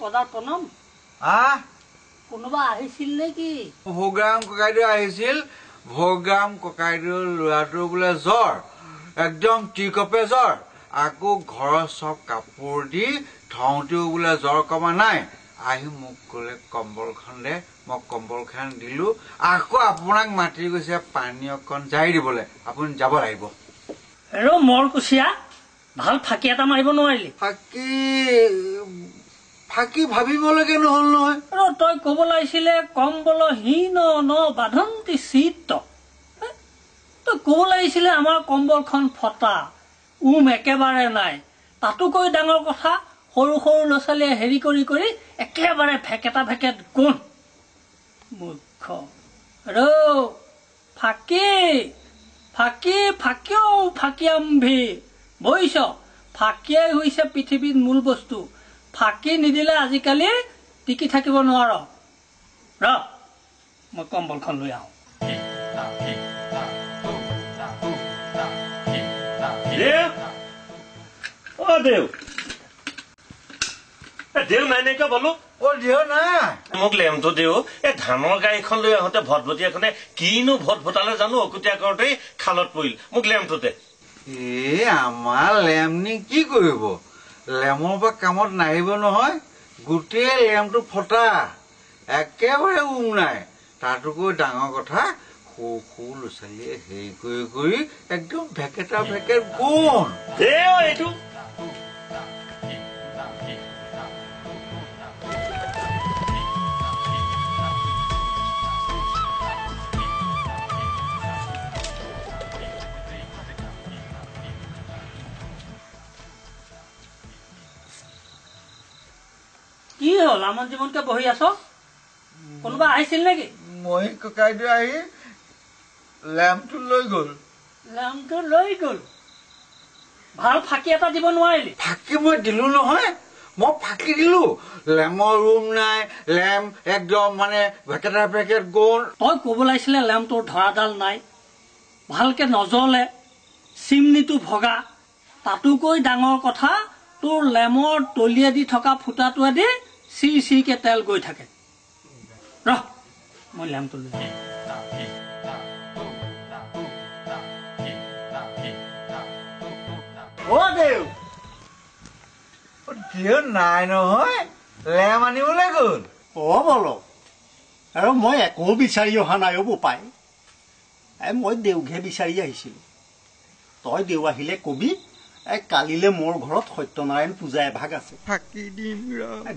পদাৰ্পণম কোনোবা আহিছিল নেকি ভোগাম ককাইদেউ আহিছিল ভোগাম ককাইদেউৰ ল'ৰাটোৰ বোলে জ্বৰ একদম টিকপে জ্বৰ আকৌ ঘৰৰ চব কাপোৰ দি থওঁতেও বোলে জ্বৰ কমা নাই আহি মোক ক'লে কম্বলখন দে মই কম্বলখন দিলো আকৌ আপোনাক মাতি গৈছে পানী অকণ জাৰি দিবলৈ আপুনি যাব লাগিব আৰু মৰকুচিয়া ভাল ফাঁকি এটা মাৰিব নোৱাৰিলি ফাঁকি ভাবিবলৈকে নহল নহয় আৰু তই ক'ব লাগিছিলে কম্বলহীন ন বাধন্তি চিত্ত তই ক'ব লাগিছিলে আমাৰ কম্বলখন ফটা একেবাৰে নাই তাতোকৈ ডাঙৰ কথা সৰু সৰু ল'ৰা ছোৱালীয়ে হেৰি কৰি কৰি একেবাৰে ভেকেটা ভেকেট কোন মূৰ্খ আৰু ফাঁকি ফাঁকি ফাঁকিও ফাঁকিয়াম্ভি বুজিছ ফাঁকিয়াই হৈছে পৃথিৱীত মূল বস্তু ফাঁকি নিদিলে আজিকালি টিকি থাকিব নোৱাৰ ৰ মই কম্বলখন লৈ আহোঁ দেউ দেউ নাই নাইকা বোলো দেউ নাই মোক লেমটো দেউ এই ধানৰ গাড়ীখন লৈ আহোঁতে ভটভটীয়াখনে কিনো ভটভটালে জানো অকুতীয়া কৰোঁতেই খালত পৰিল মোক লেমটো দে আমাৰ লেমনি কি কৰিব লেমৰ পৰা কামত নাহিব নহয় গোটেই লেমটো ফটা একেবাৰে নাই তাতোকৈ ডাঙৰ কথা সৰু সৰু ল'ৰা ছোৱালীয়ে হেৰি কৰি কৰি একদম ভেকেটা ভেকেট কোন এইটো কি হ'ল আমন জীৱনকে বহি আছ কোনোবা আহিছিল নেকি মই ককাইদেউ আহি লেম্পটো লৈ গ'ল ভাল ফাঁকি এটা দিব নোৱাৰিলি ফাঁকি মই দিলো নহয় মই ফাঁকি দিলো লেমৰ ৰুম নাই লেম্প একদম মানে ভেকেটা ভেকেট গ'ল তই ক'ব লাগিছিলে লেম্পটোৰ ধৰাডাল নাই ভালকে নজ্বলে চিমনিটো ভগা তাতোকৈ ডাঙৰ কথা তোৰ লেমৰ তলিয়েদি থকা ফুটাটোৱেদি চিৰ চিৰকে তেল গৈ থাকে ৰহ মই লেম্পটো লৈ দেউ নাই নহয় লেম আনিবলৈ গ'ল বল আৰু মই একো বিচাৰি অহা নাই বোপাই মই দেউকহে বিচাৰি আহিছিলোঁ তই দেউ আহিলে কবি কালিলে মোৰ ঘৰত সত্যনাৰায়ণ পূজা এভাগ আছে ফাঁকি দিম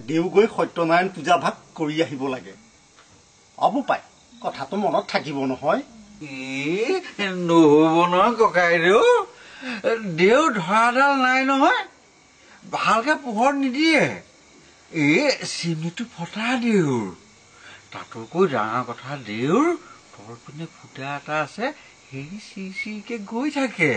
দেউ গৈ সত্যনাৰায়ণ পূজা ভাগ কৰি আহিব লাগে বোপাই কথাটো মনত থাকিব নহয় নহ'ব নহয় ককাইদেউ দেউ ধৰাডাল নাই নহয় ভালকে পোহৰ নিদিয়ে চিমনিটো ফটা দেউৰ তাতোকৈ ডাঙৰ কথা দেউৰ তলপিনে ফুটা এটা আছে হেৰি চিৰ চিৰকে গৈ থাকে